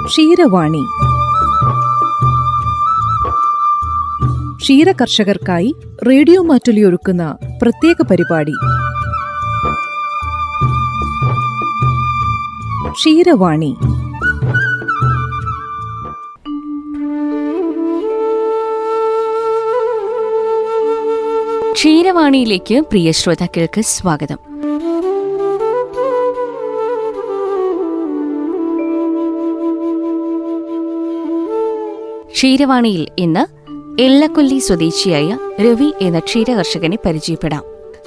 Ksheeravani ക്ഷീരകർഷകർക്കായി radio Mattoli ഒരുക്കുന്ന പ്രത്യേക പരിപാടി ക്ഷീരവാണി. ക്ഷീരവാണിയിലേക്ക് പ്രിയ ശ്രോതാക്കൾക്ക് സ്വാഗതം. ക്ഷീരവാണിയിൽ ഇന്ന് എള്ളക്കൊല്ലി സ്വദേശിയായ രവി എന്ന ക്ഷീരകർഷകനെ പരിചയപ്പെടാം.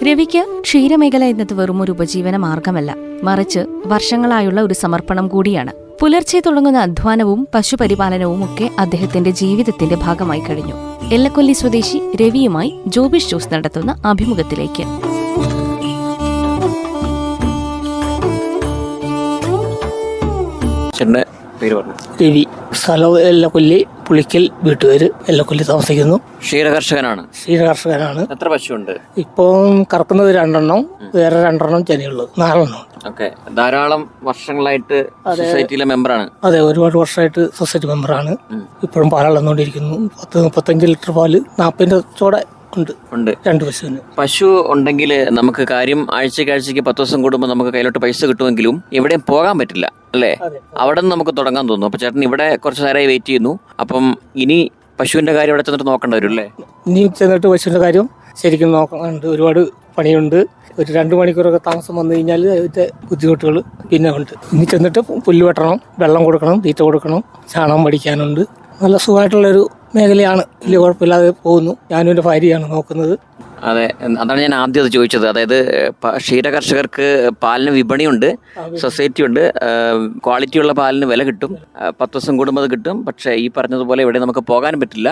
രവിക്ക് ക്ഷീരമേഖല എന്നത് വെറും ഒരു ഉപജീവന മാർഗമല്ല, മറിച്ച് വർഷങ്ങളായുള്ള ഒരു സമർപ്പണം കൂടിയാണ്. പുലർച്ചെ തുടങ്ങുന്ന അധ്വാനവും പശുപരിപാലനവും ഒക്കെ അദ്ദേഹത്തിന്റെ ജീവിതത്തിന്റെ ഭാഗമായി കഴിഞ്ഞു. എള്ളക്കൊല്ലി സ്വദേശി രവിയുമായി ജോബിഷ് ജോസ് നടത്തുന്ന അഭിമുഖത്തിലേക്ക്. രവി, സ്ഥലം എല്ലക്കൊല്ലി, പുളിക്കൽ, വീട്ടുപേര് എല്ലക്കൊല്ലി, താമസിക്കുന്നു. ക്ഷീരകർഷകനാണ്. എത്ര പശുണ്ട്? ഇപ്പം കറക്കുന്നത് 2 വേറെ 2 ചെനയുള്ളത്, 4 ഓക്കെ. ധാരാളം വർഷങ്ങളായിട്ട് സൊസൈറ്റിയിലെ മെമ്പറാണ്. അതെ, ഒരുപാട് വർഷമായിട്ട് സൊസൈറ്റി മെമ്പറാണ്. ഇപ്പോഴും പാലളന്നുകൊണ്ടിരിക്കുന്നു. 30-35 ലിറ്റർ പാല് 40 ഉണ്ട് 2 പശുവിന്. പശു ഉണ്ടെങ്കിൽ നമുക്ക് കാര്യം ആഴ്ചയ്ക്ക് 10 ദിവസം കൂടുമ്പോൾ നമുക്ക് കയ്യിലോട്ട് പൈസ കിട്ടുമെങ്കിലും എവിടെയും പോകാൻ പറ്റില്ല അല്ലേ? അവിടെ നിന്ന് നമുക്ക് തുടങ്ങാൻ തോന്നുന്നു. അപ്പൊ ചേട്ടൻ ഇവിടെ കുറച്ച് നേരമായി വെയിറ്റ് ചെയ്യുന്നു. അപ്പം ഇനി പശുവിന്റെ കാര്യം ഇവിടെ ചെന്നിട്ട് നോക്കേണ്ടി വരും അല്ലേ? ഇനി ചെന്നിട്ട് പശുവിന്റെ കാര്യം ശരിക്കും നോക്കാനുണ്ട്. ഒരുപാട് പണിയുണ്ട്. ഒരു 2 മണിക്കൂറൊക്കെ താമസം വന്നു കഴിഞ്ഞാൽ അതിന്റെ ബുദ്ധിമുട്ടുകൾ പിന്നെ ഉണ്ട്. ഇനി ചെന്നിട്ട് പുല്ല് വെട്ടണം, വെള്ളം കൊടുക്കണം, തീറ്റ കൊടുക്കണം, ചാണകം പഠിക്കാനുണ്ട്. നല്ല സുഖമായിട്ടുള്ളൊരു മേഖലയാണ്. വലിയ കുഴപ്പമില്ലാതെ പോകുന്നു. ഞാനും എൻ്റെ ഭാര്യയാണ് നോക്കുന്നത്. അതെ, അതാണ് ഞാൻ ആദ്യം അത് ചോദിച്ചത്. അതായത് ക്ഷീരകർഷകർക്ക് പാലിന് വിപണിയുണ്ട്, സൊസൈറ്റി ഉണ്ട്, ക്വാളിറ്റിയുള്ള പാലിന് വില കിട്ടും, 10 ദിവസം കൂടുമ്പോൾ അത് കിട്ടും. പക്ഷേ ഈ പറഞ്ഞതുപോലെ ഇവിടെ നമുക്ക് പോകാൻ പറ്റില്ല.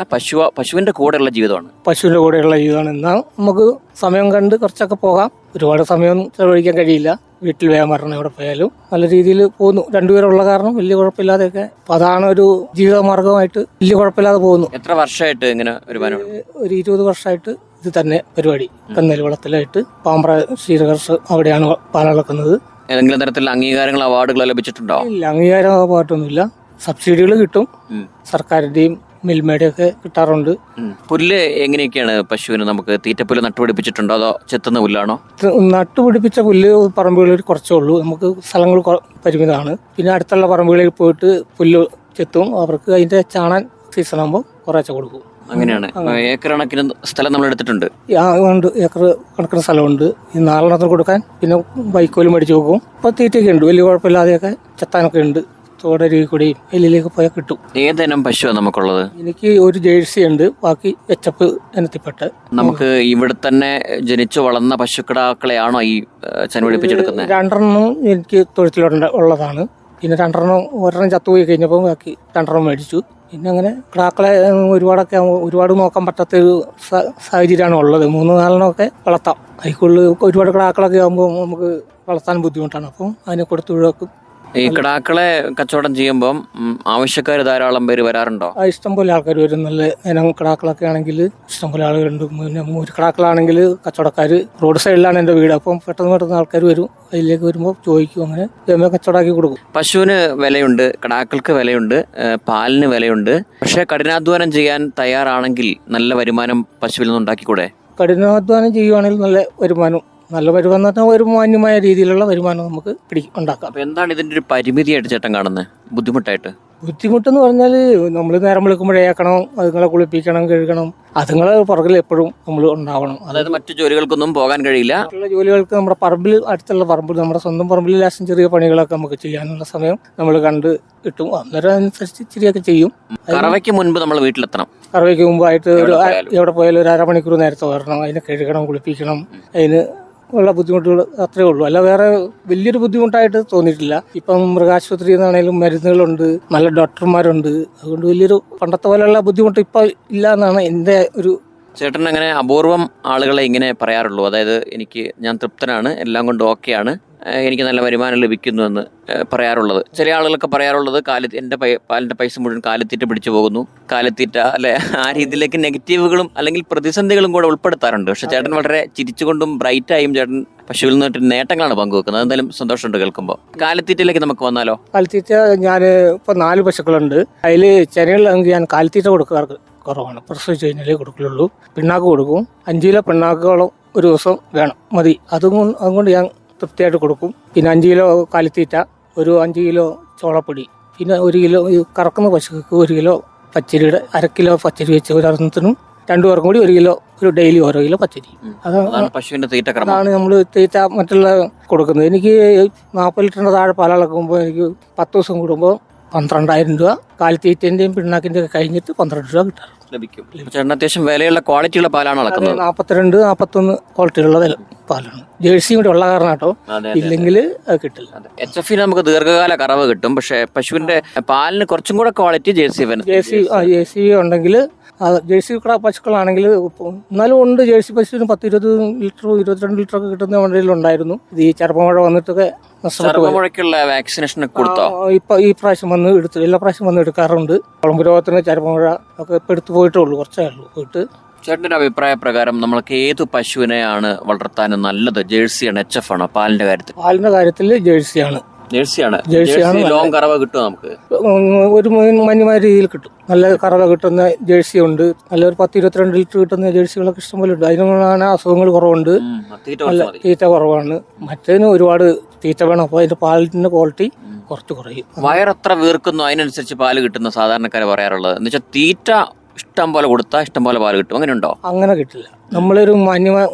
പശുവിന്റെ കൂടെയുള്ള ജീവിതമാണ്. പശുവിന്റെ കൂടെയുള്ള ജീവിതമാണ്. എന്നാൽ നമുക്ക് സമയം കണ്ട് കുറച്ചൊക്കെ പോകാം. ഒരുപാട് സമയം ചെലവഴിക്കാൻ കഴിയില്ല. വീട്ടിൽ വേഗം വരണം, എവിടെ പോയാലും നല്ല രീതിയിൽ പോകുന്നു. 2 പേരുള്ള കാരണം വലിയ കുഴപ്പമില്ലാതെയൊക്കെ. അപ്പൊ അതാണ് ഒരു ജീവിത മാർഗമായിട്ട് വലിയ കുഴപ്പമില്ലാതെ പോകുന്നു. എത്ര വർഷമായിട്ട് ഇങ്ങനെ വരുമാനം? ഒരു 20 വർഷമായിട്ട് ഇത് തന്നെ പരിപാടി. കന്നൽ വളത്തിലായിട്ട് പാമ്പ്ര ക്ഷീരകർഷകർ അവിടെയാണ് പാലളക്കുന്നത്. ഏതെങ്കിലും തരത്തിലുള്ള അംഗീകാരങ്ങൾ, അവാർഡുകളോ ലഭിച്ചിട്ടുണ്ടോ? ഇല്ല, അംഗീകാരം അവാർഡൊന്നുമില്ല. സബ്സിഡികൾ കിട്ടും, സർക്കാരിന്റെയും മിൽമയുടെയും ഒക്കെ കിട്ടാറുണ്ട്. പുല്ല് എങ്ങനെയൊക്കെയാണ് പശുവിന്? നമുക്ക് തീറ്റപ്പുല്ല് നട്ടുപിടിപ്പിച്ചിട്ടുണ്ടോ അതോ ചെത്തുന്ന പുല്ലാണോ? നട്ടുപിടിപ്പിച്ച പുല്ല് പറമ്പുകളിൽ കുറച്ചേ ഉള്ളൂ. നമുക്ക് സ്ഥലങ്ങൾ പരിമിതമാണ്. പിന്നെ അടുത്തുള്ള പറമ്പുകളിൽ പോയിട്ട് പുല്ല് ചെത്തും. അവർക്ക് അതിന്റെ ചാണാൻ സീസൺ ആകുമ്പോൾ കുറേശ്ശെ കൊടുക്കും. അങ്ങനെയാണ്. ഏക്കർ കണക്കിന് സ്ഥലം നമ്മൾ എടുത്തിട്ടുണ്ട്. ഉണ്ട്, ഏക്കർ കണക്കിന് സ്ഥലമുണ്ട്. ഈ 4 കൊടുക്കാൻ. പിന്നെ വൈക്കോലും മേടിച്ച് വെക്കും. ഇപ്പൊ തീറ്റയൊക്കെ ഉണ്ട്, വലിയ കുഴപ്പമില്ലാതെയൊക്കെ ചെത്താനൊക്കെ ഉണ്ട്. തോടരി കൂടിയും എല്ലിലേക്ക് പോയാൽ കിട്ടും. ഏതെല്ലാം പശുവാണ് നമുക്കുള്ളത്? എനിക്ക് ഒരു ജേഴ്സി ഉണ്ട്, ബാക്കി എച്ചപ്പ് ഇനത്തിൽപ്പെട്ട്. നമുക്ക് ഇവിടെ തന്നെ ജനിച്ചു വളർന്ന പശുക്കിടാക്കളെയാണോ ഈ ചെനപിടിപ്പിച്ചെടുക്കുന്നത്? 2 എനിക്ക് തൊഴുത്തിലുള്ളതാണ്. പിന്നെ 2 ചത്തുപോയി കഴിഞ്ഞപ്പോൾ ബാക്കി 2 മേടിച്ചു. പിന്നെ അങ്ങനെ കിടാക്കളെ ഒരുപാട് നോക്കാൻ പറ്റാത്തൊരു സാഹചര്യമാണ് ഉള്ളത്. 3-4 വളർത്താം. അതിക്കുള്ളിൽ ഒരുപാട് കിടാക്കളൊക്കെ ആകുമ്പോൾ നമുക്ക് വളർത്താൻ ബുദ്ധിമുട്ടാണ്. അപ്പം അതിനെ കൊടുത്ത് ഒഴിവാക്കും. ഈ കിടാക്കളെ കച്ചവടം ചെയ്യുമ്പോൾ ആവശ്യക്കാർ ധാരാളം പേര് വരാറുണ്ടോ? ഇഷ്ടംപോലെ ആൾക്കാർ വരും. നല്ല ഇനം കിടാക്കളൊക്കെ ആണെങ്കിൽ ഇഷ്ടംപോലെ ആളുകളുണ്ട്. പിന്നെ 3 കിടാക്കളാണെങ്കിൽ കച്ചവടക്കാർ, റോഡ് സൈഡിലാണ് എൻ്റെ വീട്. അപ്പം പെട്ടെന്ന് ആൾക്കാർ വരും. അതിലേക്ക് വരുമ്പോൾ ചോദിക്കും. അങ്ങനെ കച്ചവടമാക്കി കൊടുക്കും. പശുവിന് വിലയുണ്ട്, കിടാക്കൾക്ക് വിലയുണ്ട്, പാലിന് വിലയുണ്ട്. പക്ഷേ കഠിനാധ്വാനം ചെയ്യാൻ തയ്യാറാണെങ്കിൽ നല്ല വരുമാനം പശുവിൽ നിന്ന് ഉണ്ടാക്കിക്കൂടെ? കഠിനാധ്വാനം ചെയ്യുവാണെങ്കിൽ നല്ല വരുമാനം ഒരു മാന്യമായ രീതിയിലുള്ള വരുമാനം നമുക്ക് ഉണ്ടാക്കാം. അപ്പൊ എന്താണ് ഇതിന്റെ ഒരു പരിമിതിയായിട്ട് ചേട്ടൻ കാണുന്നത്? ബുദ്ധിമുട്ടെന്ന് പറഞ്ഞാൽ നമ്മൾ നേരം വിളിക്കുമ്പോഴേക്കണം, അതുങ്ങളെ കുളിപ്പിക്കണം, കഴുകണം. അതുങ്ങളെ പുറകിൽ എപ്പോഴും നമ്മൾ ഉണ്ടാവണം. അതായത് മറ്റു ജോലികൾക്കൊന്നും പോകാൻ കഴിയില്ല. മറ്റുള്ള ജോലികൾക്ക് നമ്മുടെ പറമ്പിൽ, അടുത്തുള്ള പറമ്പിൽ, നമ്മുടെ സ്വന്തം പറമ്പിൽ ലാസ്റ്റ് ചെറിയ പണികളൊക്കെ നമുക്ക് ചെയ്യാനുള്ള സമയം നമ്മൾ കണ്ട് കിട്ടും. അന്നേരം അനുസരിച്ച് ഇച്ചിരിയൊക്കെ ചെയ്യും. കറവയ്ക്ക് മുൻപ് നമ്മൾ വീട്ടിലെത്തണം. കറവയ്ക്ക് മുമ്പായിട്ട് എവിടെ പോയാലും ഒരു 1/2 മണിക്കൂർ നേരത്തെ വരണം. അതിനെ കഴുകണം, കുളിപ്പിക്കണം. അതിന് ഉള്ള ബുദ്ധിമുട്ടുകൾ അത്രേ ഉള്ളൂ. അല്ല വേറെ വലിയൊരു ബുദ്ധിമുട്ടായിട്ട് തോന്നിയിട്ടില്ല. ഇപ്പം മൃഗാശുപത്രി എന്നാണേലും മരുന്നുകളുണ്ട്, നല്ല ഡോക്ടർമാരുണ്ട്. അതുകൊണ്ട് വലിയൊരു പണ്ടത്തെ പോലെയുള്ള ബുദ്ധിമുട്ട് ഇപ്പം ഇല്ല എന്നാണ് എൻ്റെ ഒരു ചേട്ടൻ അങ്ങനെ അപൂർവം ആളുകളെ ഇങ്ങനെ പറയാറുള്ളൂ, അതായത് ഞാൻ തൃപ്തനാണ്, എല്ലാം കൊണ്ട് ഓക്കെയാണ്, എനിക്ക് നല്ല വരുമാനം ലഭിക്കുന്നു എന്ന് പറയാറുള്ളത്. ചില ആളുകളൊക്കെ പറയാറുള്ളത് എൻ്റെ പാലിൻ്റെ പൈസ മുഴുവൻ കാലിത്തീറ്റ പിടിച്ചു പോകുന്നു, കാലിത്തീറ്റ അല്ലെ, ആ രീതിയിലേക്ക് നെഗറ്റീവുകളും അല്ലെങ്കിൽ പ്രതിസന്ധികളും കൂടെ ഉൾപ്പെടുത്താറുണ്ട്. പക്ഷെ ചേട്ടൻ വളരെ ചിരിച്ചുകൊണ്ടും ബ്രൈറ്റായും ചേട്ടൻ പശുവിൽ നിന്നിട്ട് നേട്ടങ്ങളാണ് പങ്കുവെക്കുന്നത്. എന്തായാലും സന്തോഷമുണ്ട് കേൾക്കുമ്പോൾ. കാലിത്തീറ്റയിലേക്ക് നമുക്ക് വന്നാലോ? കാലിത്തീറ്റ ഞാൻ ഇപ്പോൾ 4 പശുക്കളുണ്ട്. അതിൽ ചെനകളിലാണെങ്കിൽ ഞാൻ കാലിത്തീറ്റ കൊടുക്കാറ് കുറവാണ്. പ്രസവിച്ച് കഴിഞ്ഞാലേ കൊടുക്കുള്ളൂ. പിണ്ണാക്ക് കൊടുക്കും. 5 കിലോ പിണ്ണാക്കുകളും ഒരു ദിവസം വേണം, മതി. അതുകൊണ്ട് ഞാൻ തൃപ്തിയായിട്ട് കൊടുക്കും. പിന്നെ 5 കിലോ കാലിത്തീറ്റ, ഒരു 5 കിലോ ചോളപ്പൊടി, പിന്നെ 1 കിലോ ഈ കറക്കുന്ന പശുക്കൾക്ക് 1 കിലോ പച്ചരിയുടെ 1/2 കിലോ പച്ചരി വെച്ച് ഒരെണ്ണത്തിനും 2 പേർക്കും കൂടി 1 കിലോ ഒരു ഡെയിലി ഓരോ കിലോ പച്ചരി. പശുവിന്റെ തീറ്റ അതാണ് നമ്മൾ തീറ്റ മറ്റുള്ള കൊടുക്കുന്നത്. എനിക്ക് 40 ലിറ്ററിന്റെ താഴെ പാലളക്കുമ്പോൾ എനിക്ക് 10 ദിവസം കൂടുമ്പോൾ 12,000 രൂപ കാലിത്തീറ്റന്റെയും പിണ്ണാക്കിന്റെ ഒക്കെ കഴിഞ്ഞിട്ട് 12 രൂപ കിട്ടാറ് ലഭിക്കും. ചേട്ടൻ അത്യാവശ്യം വിലയുള്ള ക്വാളിറ്റിയുള്ള പാലാണ് അളക്കുന്നത്. 42-41 ക്വാളിറ്റിയുള്ള പാലാണ്. ജേഴ്സിയും കൂടി ഉള്ള കാരണം കേട്ടോ, ഇല്ലെങ്കിൽ അത് കിട്ടില്ല. HF നമുക്ക് ദീർഘകാല കറവ് കിട്ടും. പക്ഷെ പശുവിന്റെ പാലിന് കുറച്ചും കൂടെ ക്വാളിറ്റി ജേഴ്സി ഉണ്ടെങ്കിൽ ജേഴ്സി പശുക്കളാണെങ്കിൽ എന്നാലും ഉണ്ട്. ജേഴ്സി പശുവിന് 10-20 ലിറ്റർ 22 ലിറ്റർ ഒക്കെ കിട്ടുന്ന വണ്ടിയിലുണ്ടായിരുന്നു. ഇത് ഈ ചെറുപ്പമഴ വന്നിട്ടൊക്കെ ചർമ്മമുഴയ്ക്കുള്ള വാക്സിനേഷൻ കൊടുത്തോ? ഇപ്പൊ ഈ പ്രാവശ്യം വന്ന് എല്ലാ പ്രാവശ്യം വന്ന് എടുക്കാറുണ്ട്. കുളമ്പ് രോഗത്തിന് ചെറുപ്പമഴ ഒക്കെ ഇപ്പൊ എടുത്തു പോയിട്ടേ ഉള്ളൂ, കുറച്ചേ ഉള്ളൂ പോയിട്ട്. ചേട്ടൻ്റെ അഭിപ്രായ പ്രകാരം നമ്മൾക്ക് ഏത് പശുവിനെയാണ് വളർത്താൻ നല്ലത്? ജേഴ്സിയാണ്, HF ആണോ? പാലിന്റെ കാര്യത്തിൽ ജേഴ്സിയാണ്. ലോങ് കറവ കിട്ടും നമുക്ക്, ഒരു മാന്യമായ രീതിയിൽ കിട്ടും. നല്ല കറവ കിട്ടുന്ന ജേഴ്സി ഉണ്ട്. നല്ലൊരു 10-22 ലിറ്റർ കിട്ടുന്ന ജേഴ്സികളൊക്കെ ഇഷ്ടംപോലെ ഉണ്ട്. അതിനൊന്നും അസുഖങ്ങൾ കുറവുണ്ട്, നല്ല തീറ്റ കുറവാണ്. മറ്റേതിന് ഒരുപാട് തീറ്റ വേണം, അപ്പോൾ അതിന്റെ പാലിന്റെ ക്വാളിറ്റി കുറച്ച് കുറയും. വയറെത്ര വീർക്കുന്നു അതിനനുസരിച്ച് പാല് കിട്ടുന്ന സാധാരണക്കാരെ പറയാറുള്ളത് എന്ന് വെച്ചാൽ തീറ്റ ഇഷ്ടം പോലെ കൊടുത്താൽ ഇഷ്ടം പോലെ പാല് കിട്ടും. അങ്ങനെ ഉണ്ടോ? അങ്ങനെ കിട്ടില്ല. നമ്മളൊരു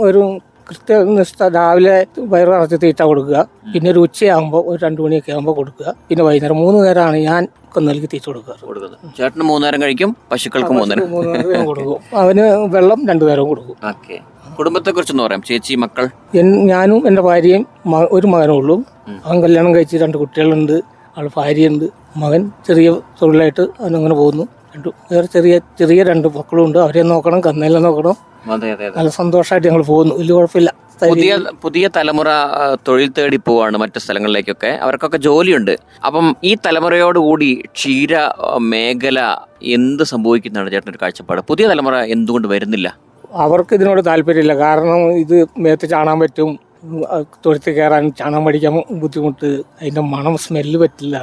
ഒരു കൃത്യനിഷ്ഠ രാവിലെ വയറ് നിറച്ച് തീറ്റ കൊടുക്കുക, പിന്നെ ഒരു ഉച്ചയാകുമ്പോൾ ഒരു 2 മണിയൊക്കെ ആകുമ്പോൾ കൊടുക്കുക, പിന്നെ വൈകുന്നേരം 3 നേരമാണ് ഞാൻ കന്നുകാലിക്ക് തീറ്റ കൊടുക്കുന്നത്. ചേട്ടന് 3 നേരം കഴിക്കും, പശുക്കൾക്ക് 3 നേരം കൊടുക്കും. അവന് വെള്ളം 2 നേരവും കൊടുക്കും. കുടുംബത്തെ കുറിച്ചൊന്ന് പറയാം. ചേച്ചി, മക്കൾ? ഞാനും എൻ്റെ ഭാര്യയും ഒരു മകനും ഉള്ളൂ. അവൻ കല്യാണം കഴിച്ച് 2 കുട്ടികളുണ്ട്. അവൾ ഭാര്യയുണ്ട്. മകൻ ചെറിയ തൊഴിലായിട്ട് അവനങ്ങനെ പോകുന്നു. വേറെ ചെറിയ 2 മക്കളും ഉണ്ട്. അവരെ നോക്കണം, കന്നേലെ നോക്കണം. നല്ല സന്തോഷമായിട്ട് ഞങ്ങൾ പോകുന്നു, വലിയ കുഴപ്പമില്ല. പുതിയ തലമുറ തൊഴിൽ തേടി പോവാണ് മറ്റു സ്ഥലങ്ങളിലേക്കൊക്കെ. അവർക്കൊക്കെ ജോലിയുണ്ട്. അപ്പം ഈ തലമുറയോടുകൂടി ക്ഷീര മേഖല എന്ത് സംഭവിക്കുന്നതാണ് ചേട്ടൻ്റെ കാഴ്ചപ്പാട്? പുതിയ തലമുറ എന്തുകൊണ്ട് വരുന്നില്ല? അവർക്ക് ഇതിനോട് താല്പര്യമില്ല. കാരണം ഇത് മേത്ത് ചാണാൻ പറ്റും, തൊഴുത്ത് കയറാൻ ചാണാൻ പഠിക്കാൻ ബുദ്ധിമുട്ട്, അതിൻ്റെ മണം സ്മെല്ല് പറ്റില്ല.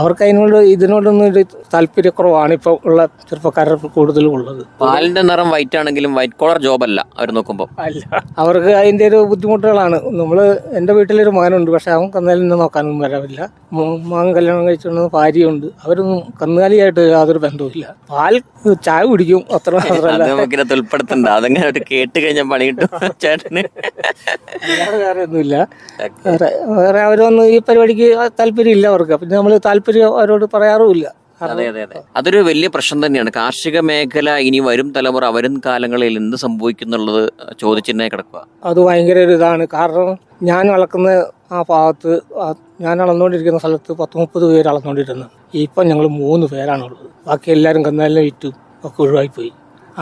അവർക്ക് ഇതിനോടൊന്നും ഒരു താല്പര്യക്കുറവാണ് ഇപ്പോൾ ഉള്ള ചെറുപ്പക്കാർ കൂടുതലും ഉള്ളത്. പാലിന്റെ നിറം വൈറ്റ് ആണെങ്കിലും വൈറ്റ് കോളർ ജോബ് അല്ല അവർ നോക്കുമ്പോൾ. അല്ല, അവർക്ക് അതിൻ്റെ ഒരു ബുദ്ധിമുട്ടുകളാണ്. എൻ്റെ വീട്ടിലൊരു മകനുണ്ട്, പക്ഷെ അവൻ കന്നുകാലിനെ നോക്കാനൊന്നും വരാറില്ല. മകൻ കല്യാണം കഴിച്ചുകൊണ്ട് ഭാര്യയുണ്ട്. അവരൊന്നും കന്നുകാലിയായിട്ട് യാതൊരു ബന്ധവുമില്ല. പാൽ ചായ കുടിക്കും, അത്ര മാത്രമല്ല. ഉൾപ്പെടുത്തണ്ട, അതങ്ങനെ കേട്ട് കഴിഞ്ഞാൽ പണി കിട്ടും ചേട്ടന്. അല്ലാതെ വേറെ ഒന്നുമില്ല. വേറെ അവരൊന്നും ഈ പരിപാടിക്ക് താല്പര്യം ഇല്ല അവർക്ക്. പിന്നെ നമ്മൾ താല്പര്യം അവരോട് പറയാറുമില്ല. അതെ. അതൊരു വലിയ പ്രശ്നം തന്നെയാണ്. കാർഷിക മേഖല ഇനി വരും കാലങ്ങളിൽ എന്ത് സംഭവിക്കുന്നുള്ളത് ചോദിച്ചിരുന്നേ കിടക്കുക. അത് ഭയങ്കര ഒരു ഇതാണ്. കാരണം ഞാൻ അളക്കുന്ന ആ ഭാഗത്ത്, ഞാൻ അളന്നുകൊണ്ടിരിക്കുന്ന സ്ഥലത്ത് 10-30 പേര് അളന്നുകൊണ്ടിരുന്നു. ഇപ്പം ഞങ്ങൾ 3 പേരാണുള്ളത്. ബാക്കി എല്ലാവരും കന്നാലിനെ വിറ്റും ഒക്കെ ഒഴിവായിപ്പോയി.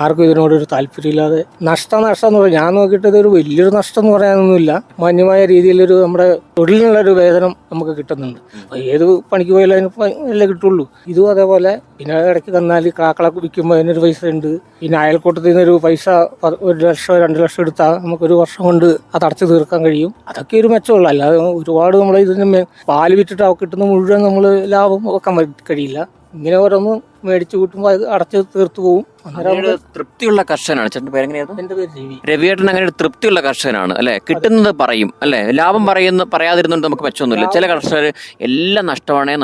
ആർക്കും ഇതിനോടൊരു താല്പര്യമില്ലാതെ നഷ്ടം എന്ന് പറയും. ഞാൻ നോക്കിയിട്ട് ഇതൊരു വലിയൊരു നഷ്ടം എന്ന് പറയാനൊന്നുമില്ല. മാന്യമായ രീതിയിലൊരു നമ്മുടെ തൊഴിലിനുള്ളൊരു വേതനം നമുക്ക് കിട്ടുന്നുണ്ട്. ഏത് പണിക്ക് പോയാലും അതിന് കിട്ടുള്ളൂ. ഇതും അതേപോലെ. പിന്നെ ഇടയ്ക്ക് കന്നാലി കാക്കളെ വിൽക്കുമ്പോൾ അതിനൊരു പൈസ ഉണ്ട്. പിന്നെ അയൽക്കൂട്ടത്തിൽ നിന്നൊരു പൈസ 1 ലക്ഷം 2 ലക്ഷം എടുത്താൽ നമുക്കൊരു വർഷം കൊണ്ട് അത് അടച്ചു തീർക്കാൻ കഴിയും. അതൊക്കെ ഒരു മെച്ചമുള്ളൂ. അല്ലാതെ ഒരുപാട് നമ്മൾ ഇതിന് പാല് വിറ്റിട്ട് കിട്ടുന്ന മുഴുവൻ നമ്മൾ ലാഭം വെക്കാൻ കഴിയില്ല. ഇങ്ങനെ ഓരോന്നും മേടിച്ചു കൂട്ടുമ്പോൾ അത് അടച്ച് തീർത്തു പോകും. തൃപ്തിയുള്ള കർഷകനാണ് ചേട്ടൻ്റെ പേരെങ്ങനെയായിരുന്നു? എൻ്റെ പേര് രവി. രവിയേട്ടൻ അങ്ങനെ ഒരു തൃപ്തിയുള്ള കർഷകനാണ് അല്ലെ? കിട്ടുന്നത് പറയും അല്ലെ? ലാഭം പറയാതിരുന്നുകൊണ്ട് നമുക്ക് മെച്ചമൊന്നുമില്ല. ചില കർഷകർ എല്ലാം നഷ്ടമാണേ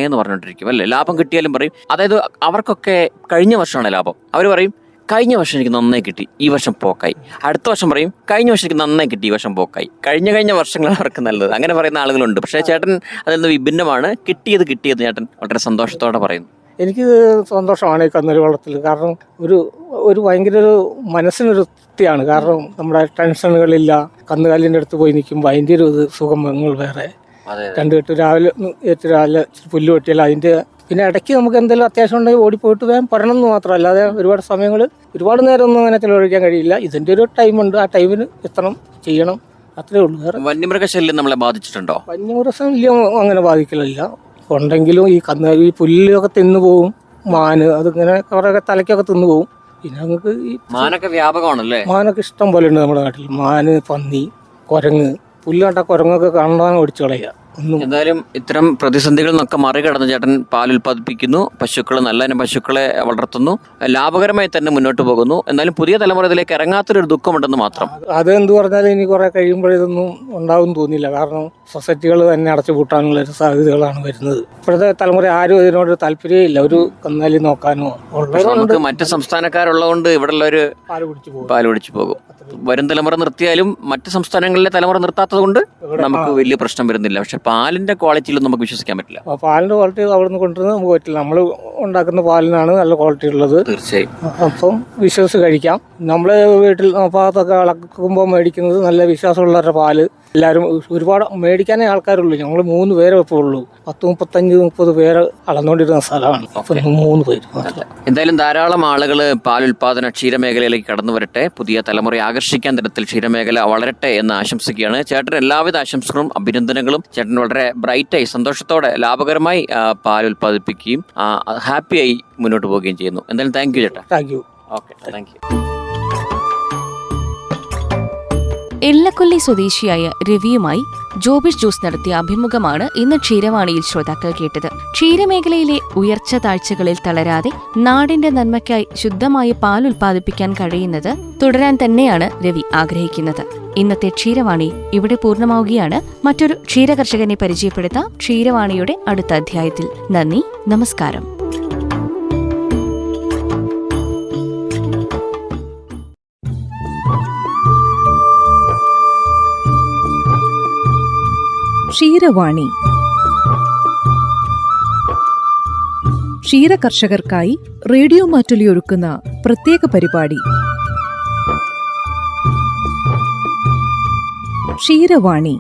എന്ന് പറഞ്ഞുകൊണ്ടിരിക്കും അല്ലെ? ലാഭം കിട്ടിയാലും പറയും. അതായത് അവർക്കൊക്കെ കഴിഞ്ഞ വർഷമാണ് ലാഭം. അവർ പറയും കഴിഞ്ഞ വർഷം എനിക്ക് നന്നായി കിട്ടി, ഈ വർഷം പോക്കായി. അടുത്ത വർഷം പറയും കഴിഞ്ഞ വർഷം എനിക്ക് നന്നായി കിട്ടി, ഈ വർഷം പോക്കായി. കഴിഞ്ഞ വർഷങ്ങളാണ് അവർക്ക് നല്ലത്. അങ്ങനെ പറയുന്ന ആളുകളുണ്ട്. പക്ഷേ ചേട്ടൻ അതിൽ നിന്ന് വിഭിന്നമാണ്. കിട്ടിയത് ചേട്ടൻ വളരെ സന്തോഷത്തോടെ പറയുന്നു. എനിക്ക് സന്തോഷമാണ് ഈ കന്നുകാലി വളർത്തൽ. കാരണം ഒരു ഭയങ്കര ഒരു മനസ്സിനൊരു തൃപ്തിയാണ്. കാരണം നമ്മുടെ ടെൻഷനുകളില്ല. കന്നുകാലിൻ്റെ അടുത്ത് പോയി നിൽക്കുമ്പോൾ അതിൻ്റെ ഒരു സുഖങ്ങൾ വേറെ. 2 കെട്ട് രാവിലെ പുല്ല് വെട്ടിയാൽ അതിൻ്റെ പിന്നെ ഇടയ്ക്ക് നമുക്ക് എന്തെങ്കിലും അത്യാവശ്യം ഉണ്ടെങ്കിൽ ഓടിപ്പോയിട്ട് വേഗം പറയണം എന്ന് മാത്രമല്ല, അല്ലാതെ ഒരുപാട് സമയങ്ങൾ ഒരുപാട് നേരമൊന്നും അങ്ങനെ ചിലവഴിക്കാൻ കഴിയില്ല. ഇതിൻ്റെ ഒരു ടൈമുണ്ട്, ആ ടൈമിന് എത്തണം, ചെയ്യണം, അത്രേ ഉള്ളൂ. വേറെ വന്യമൃഗശല്യം നമ്മളെ ബാധിച്ചിട്ടുണ്ടോ? വന്യമൃഗശല്യം അങ്ങനെ ബാധിക്കലില്ല. ഉണ്ടെങ്കിലും ഈ പുല്ലൊക്കെ തിന്നു പോവും, മാന് അതിങ്ങനെ കുറേയൊക്കെ തലയ്ക്കൊക്കെ തിന്നു പോവും. പിന്നെ നമുക്ക് ഈ മാനൊക്കെ വ്യാപകമാണല്ലേ? മാനൊക്കെ ഇഷ്ടം പോലെ ഉണ്ട് നമ്മുടെ നാട്ടിൽ. മാന്, പന്നി, കുരങ്ങ്, പുല്ല് കണ്ട കുരങ്ങൊക്കെ കാണാൻ ഓടിച്ചു കളയുക. എന്തായാലും ഇത്തരം പ്രതിസന്ധികളിൽ നിന്നൊക്കെ മറികടന്ന് ചേട്ടൻ പാൽ ഉൽപ്പാദിപ്പിക്കുന്നു, നല്ല ഇനം പശുക്കളെ വളർത്തുന്നു, ലാഭകരമായി തന്നെ മുന്നോട്ട് പോകുന്നു. എന്നാലും പുതിയ തലമുറ ഇതിലേക്ക് ഇറങ്ങാത്തൊരു ദുഃഖമുണ്ടെന്ന് മാത്രം. അതെന്ത് പറഞ്ഞാലും ഇനി കുറെ കഴിയുമ്പോഴിതൊന്നും ഉണ്ടാവും തോന്നില്ല. കാരണം സൊസൈറ്റികൾ തന്നെ അടച്ചു പൂട്ടാനുള്ള ഒരു സാധ്യതകളാണ് വരുന്നത്. ഇപ്പോഴത്തെ തലമുറ ആരും ഇതിനോട് താല്പര്യമില്ല, ഒരു കന്നാലി നോക്കാനോ. നമുക്ക് മറ്റ് സംസ്ഥാനക്കാരുള്ളതുകൊണ്ട് ഇവിടെ ഉള്ളവര് പാൽ കുടിച്ചു പോകും. വരും തലമുറ നിർത്തിയാലും മറ്റ് സംസ്ഥാനങ്ങളിലെ തലമുറ നിർത്താത്തത് കൊണ്ട് നമുക്ക് വലിയ പ്രശ്നം വരുന്നില്ല. പക്ഷെ പാലിന്റെ ക്വാളിറ്റിയിലൊന്നും നമുക്ക് വിശ്വസിക്കാൻ പറ്റില്ല. പാലിന്റെ ക്വാളിറ്റി അവിടെ നിന്ന് കൊണ്ടുവരുന്നത് നമുക്ക് പറ്റില്ല. നമ്മൾ ഉണ്ടാക്കുന്ന പാലിനാണ് നല്ല ക്വാളിറ്റി ഉള്ളത്. തീർച്ചയായും. അപ്പം വിശ്വസിച്ച് കഴിക്കാം. നമ്മള് വീട്ടിൽ ഭാഗത്തൊക്കെ അളക്കുമ്പോൾ മേടിക്കുന്നത് നല്ല വിശ്വാസമുള്ളവരുടെ പാല്. എല്ലാവരും ഒരുപാട് മേടിക്കാനേ ആൾക്കാരുള്ളൂ. ഞങ്ങൾ 3 പേരെ ഇപ്പോൾ ഉള്ളൂ. 30 പേര് അളന്നുകൊണ്ടിരുന്ന സ്ഥലമാണ്. 3 പേര്. എന്തായാലും ധാരാളം ആളുകൾ പാൽ ഉൽപാദന ക്ഷീരമേഖലയിലേക്ക് കടന്നു വരട്ടെ, പുതിയ തലമുറയെ ആകർഷിക്കാൻ തരത്തിൽ ക്ഷീരമേഖല വളരട്ടെ എന്ന് ആശംസിക്കുകയാണ്. ചേട്ടന് എല്ലാവിധ ആശംസകളും അഭിനന്ദനങ്ങളും. ചേട്ടൻ വളരെ ബ്രൈറ്റായി, സന്തോഷത്തോടെ, ലാഭകരമായി പാൽ ഉൽപ്പാദിപ്പിക്കുകയും ഹാപ്പിയായി മുന്നോട്ട് പോവുകയും ചെയ്യുന്നു. എന്തായാലും താങ്ക് യു ചേട്ടാ. Thank you. Okay, thank you. Ellakkolli സ്വദേശിയായ രവിയുമായി ജോബിഷ് ജോസ് നടത്തിയ അഭിമുഖമാണ് ഇന്ന് ക്ഷീരവാണിയിൽ ശ്രോതാക്കൾ കേട്ടത്. ക്ഷീരമേഖലയിലെ ഉയർച്ച താഴ്ചകളിൽ തളരാതെ നാടിന്റെ നന്മയ്ക്കായി ശുദ്ധമായ പാൽ ഉൽപ്പാദിപ്പിക്കാൻ കഴിയുന്നത് തുടരാൻ തന്നെയാണ് രവി ആഗ്രഹിക്കുന്നത്. ഇന്നത്തെ ക്ഷീരവാണി ഇവിടെ പൂർണ്ണമാവുകയാണ്. മറ്റൊരു ക്ഷീരകർഷകനെ പരിചയപ്പെടുത്താം ക്ഷീരവാണിയുടെ അടുത്ത അധ്യായത്തിൽ. നന്ദി, നമസ്കാരം. ക്ഷീരവാണി ക്ഷീരകർഷകർക്കായി റേഡിയോ മാറ്റുലി ഒരുക്കുന്ന പ്രത്യേക പരിപാടി ക്ഷീരവാണി.